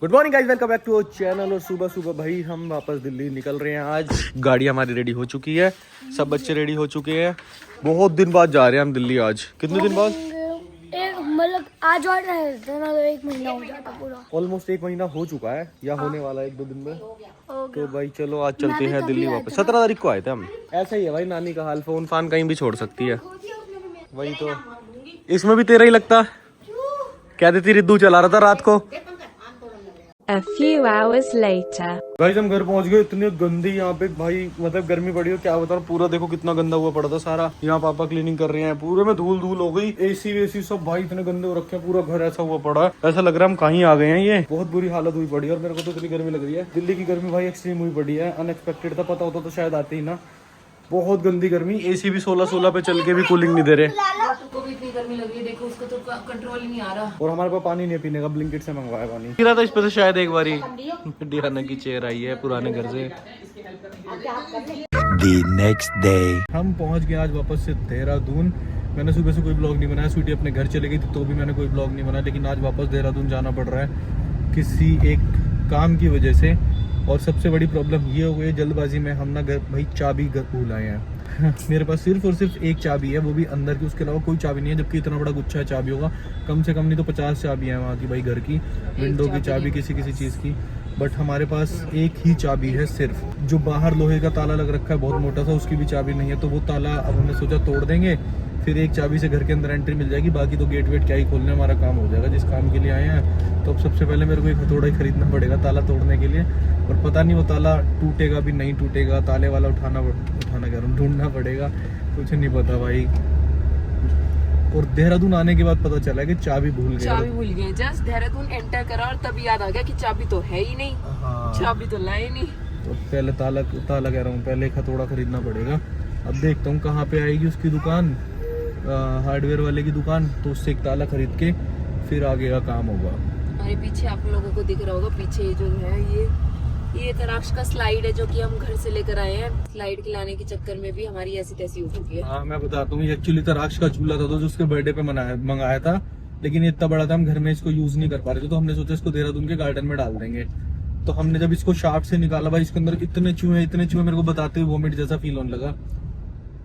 Good morning guys, welcome back to our channel. और सुबह सुबह भाई हम वापस दिल्ली निकल रहे हैं। आज गाड़ी हमारी रेडी हो चुकी है, सब बच्चे रेडी हो चुके हैं। बहुत दिन बाद जा रहे हैं हम दिल्ली। आज कितने दिन बाद? मतलब आज और तो 1 महीना हो जाता पूरा। ऑलमोस्ट 1 महीना हो चुका है या होने वाला है 1-2 दिन में। तो भाई चलो आज चलते हैं दिल्ली वापस। 17 तारीख को आए थे हम। ऐसा ही है भाई, नानी का हाल, फोन फान कहीं भी छोड़ सकती है। वही तो, इसमें भी तेरा ही लगता। क्या देती रिद्धू चला रहा था रात को। A few hours later. भाई हम घर पहुंच गए। इतनी गंदी यहाँ पे भाई, मतलब गर्मी पड़ी हो क्या बता रहा हूँ। पूरा देखो कितना गंदा हुआ पड़ा था सारा। यहाँ पापा क्लीनिंग कर रहे हैं, पूरे में धूल धूल हो गई। एसी वेसी सब भाई इतने गंदे हो रखे हैं। पूरा घर ऐसा हुआ पड़ा है, ऐसा लग रहा है हम कहीं आ गए हैं। ये बहुत बुरी हालत हुई पड़ी है। और मेरे को तो इतनी गर्मी लग रही है। दिल्ली की गर्मी भाई एक्सट्रीम हुई पड़ी है। अनएक्सपेक्टेड था, पता होता तो शायद आते ही ना। बहुत गंदी गर्मी। एसी भी 16 पे चल के भी कूलिंग नहीं दे रहे। को भी इतनी गर्मी लग रही है, देखो उसको तो कंट्रोल ही नहीं आ रहा। और हमारे पास पानी नहीं है पीने का, ब्लिंकिट से मंगवाया पानी। गिरा था इस पे तो शायद एक बारी। डियाना की चेयर आई है पुराने घर से। The next day. हम पहुंच गए आज वापस से देहरादून। मैंने सुबह से कोई ब्लॉग नहीं बनाया। स्वीटी अपने घर चले गई थी तो भी मैंने कोई ब्लॉग नहीं बनाया। लेकिन आज वापस देहरादून जाना पड़ रहा है किसी एक काम की वजह से। और सबसे बड़ी प्रॉब्लम ये हो गई जल्दबाजी में हम ना घर भाई चाबी घर भूल आए हैं। मेरे पास सिर्फ और सिर्फ एक चाबी है, वो भी अंदर की। उसके अलावा कोई चाबी नहीं है। जबकि इतना बड़ा गुच्छा चाबी होगा, कम से कम नहीं तो 50 चाबियाँ हैं वहाँ की भाई। घर की, विंडो की चाबी, किसी किसी चीज़ की। बट हमारे पास एक ही चाबी है सिर्फ। जो बाहर लोहे का ताला लग रखा है बहुत मोटा सा, उसकी भी चाबी नहीं है। तो वो ताला अब हमने सोचा तोड़ देंगे, फिर एक चाबी से घर के अंदर एंट्री मिल जाएगी। बाकी तो गेट वेट क्या ही खोलने, हमारा काम हो जाएगा जिस काम के लिए आए हैं। तो अब सबसे पहले मेरे को एक हथौड़ा ही खरीदना पड़ेगा ताला तोड़ने के लिए। और पता नहीं वो ताला टूटेगा भी नहीं टूटेगा। ताले वाला उठाना कह रहा हूँ, ढूंढना पड़ेगा। कुछ नहीं पता भाई। और देहरादून आने के बाद पता चला कि चाबी भूल गए। जस्ट देहरादून एंटर करा और तब याद आ गया कि चाबी तो है ही नहीं। हाँ। चाबी तो लाए नहीं। तो पहले ताला कह रहा हूँ, पहले एक हथौड़ा खरीदना पड़ेगा। अब देखता हूँ कहाँ पे आएगी उसकी दुकान, हार्डवेयर वाले की दुकान। तो उससे एक ताला खरीद के फिर आगे का काम होगा। हमारे पीछे आप लोगों को दिख रहा होगा, पीछे जो है ये तराक्ष का स्लाइड है जो कि हम घर से लेकर आए हैं। स्लाइड खिलाने के चक्कर में भी हमारी ऐसी तैसी हो चुकी है। हाँ मैं बताता हूँ, एक्चुअली तराक्ष का झूला था तो जो उसके बर्थडे पे मंगाया था। लेकिन ये इतना बड़ा था हम घर में इसको यूज नहीं कर पा रहे थे। तो हमने सोचा इसको देहरादून के गार्डन में डाल देंगे। तो हमने जब इसको शाफ्ट से निकाला भाई, इसके अंदर इतने चूहे मेरे को बताते हुए वोमिट जैसा फील होने लगा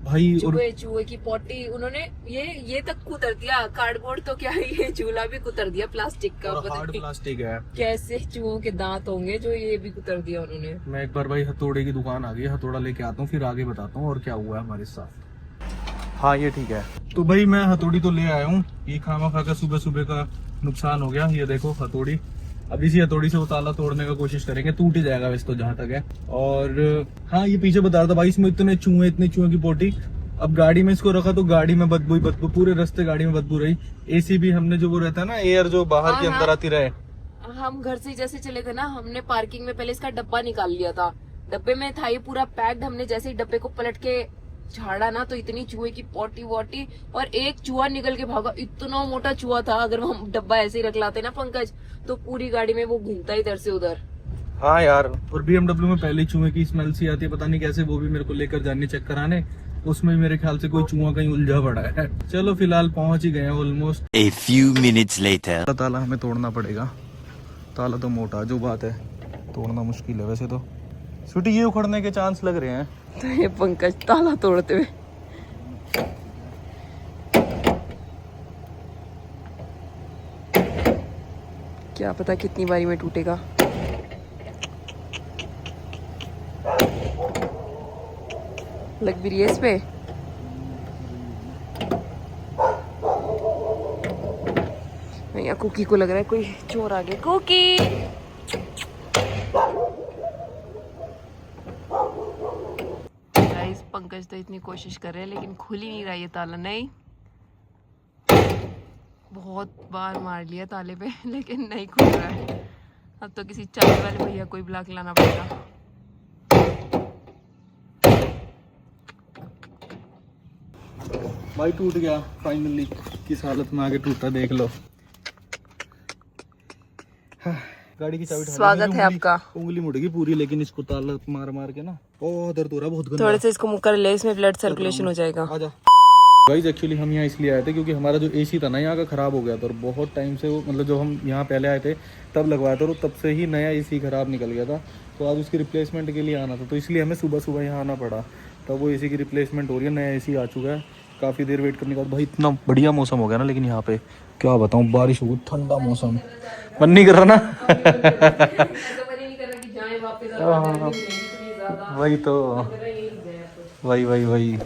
भाई। और चूहे की पोटी उन्होंने ये तक कुतर दिया। कार्डबोर्ड तो क्या है, ये झूला भी कुतर दिया प्लास्टिक का। हार्ड प्लास्टिक है। कैसे चूहों के दांत होंगे जो ये भी कुतर दिया उन्होंने। मैं एक बार भाई हथौड़े की दुकान आ गई, हथौड़ा लेके आता हूँ, फिर आगे बताता हूँ और क्या हुआ है हमारे साथ। हाँ ये ठीक है। तो भाई मैं हथौड़ी तो ले आया हूँ। ये खामा खा कर सुबह सुबह का नुकसान हो गया। ये देखो हथौड़ी। अब इसी हथौड़ी से वो ताला तोड़ने का कोशिश करेंगे। टूट ही जाएगा वैसे तो जहां तक है। और हाँ ये पीछे बता रहा था भाई, इसमें इतने चूहे की पोटी। अब गाड़ी में इसको रखा तो गाड़ी में बदबू पूरे रास्ते गाड़ी में बदबू रही। एसी भी हमने जो वो रहता है ना एयर जो बाहर के अंदर आती रहे। हम घर से जैसे चले थे ना, हमने पार्किंग में पहले इसका डब्बा निकाल लिया था। डब्बे में था ये पूरा पैक्ड। हमने जैसे ही डब्बे को पलट के झाड़ा ना तो इतनी चूहे की पोटी वोटी। और एक चूहा निकल के भागा। इतना मोटा चूहा था, अगर हम डब्बा ऐसे ही रख लाते ना पंकज, तो पूरी गाड़ी में वो घूमता इधर से उधर। हाँ यार। और BMW में पहले चूहे की स्मेल सी आती है, पता नहीं कैसे। वो भी मेरे को लेकर जानी चेक कराने। उसमें मेरे ख्याल से कोई चूहा कहीं उलझा पड़ा है। चलो फिलहाल पहुंच ही गए हैं almost. A few minutes later. ताला हमें तोड़ना पड़ेगा। ताला तो मोटा जो बात है, तोड़ना मुश्किल है वैसे तो। स्वीटी ये उखड़ने के चांस लग रहे हैं। तो ये पंकज ताला तोड़ते हुए। क्या पता कितनी बारी में टूटेगा। लग भी रही है इस पे। यहाँ कुकी को लग रहा है कोई चोर आ गया। कुकी गाइस, पंकज तो इतनी कोशिश कर रहे हैं लेकिन खुल ही नहीं रहा ये ताला। नहीं, बहुत बार मार लिया ताले पे लेकिन नहीं खुल रहा है। अब तो किसी चाय वाले भैया को ही बुला के लाना पड़ेगा। भाई टूट गया फाइनली। किस हालत में आगे टूटा देख लो। गाड़ी की चाबी। स्वागत है आपका। उंगली मुड़ गई पूरी, लेकिन इसको ताला मार के ना बहुत दर्द हो रहा है, बहुत गंदा। थोड़े से इसको मुकर ले, इसमें ब्लड सर्कुलेशन हो जाएगा। आजा। गाइस एक्चुअली हम यहाँ इसलिए आए थे क्योंकि हमारा जो एसी था ना यहाँ का ख़राब हो गया था, और बहुत टाइम से वो मतलब जब हम यहाँ पहले आए थे तब लगवाया था, और तब से ही नया एसी ख़राब निकल गया था। तो आज उसकी रिप्लेसमेंट के लिए आना था, तो इसलिए हमें सुबह सुबह यहाँ आना पड़ा। तब वो एसी की रिप्लेसमेंट हो रही है, नया एसी आ चुका है। काफ़ी देर वेट करने के बाद भाई इतना बढ़िया मौसम हो गया ना, लेकिन यहाँ पे क्या बताऊँ, बारिश हो गई, ठंडा मौसम, मन नहीं कर रहा ना। वही तो, वही।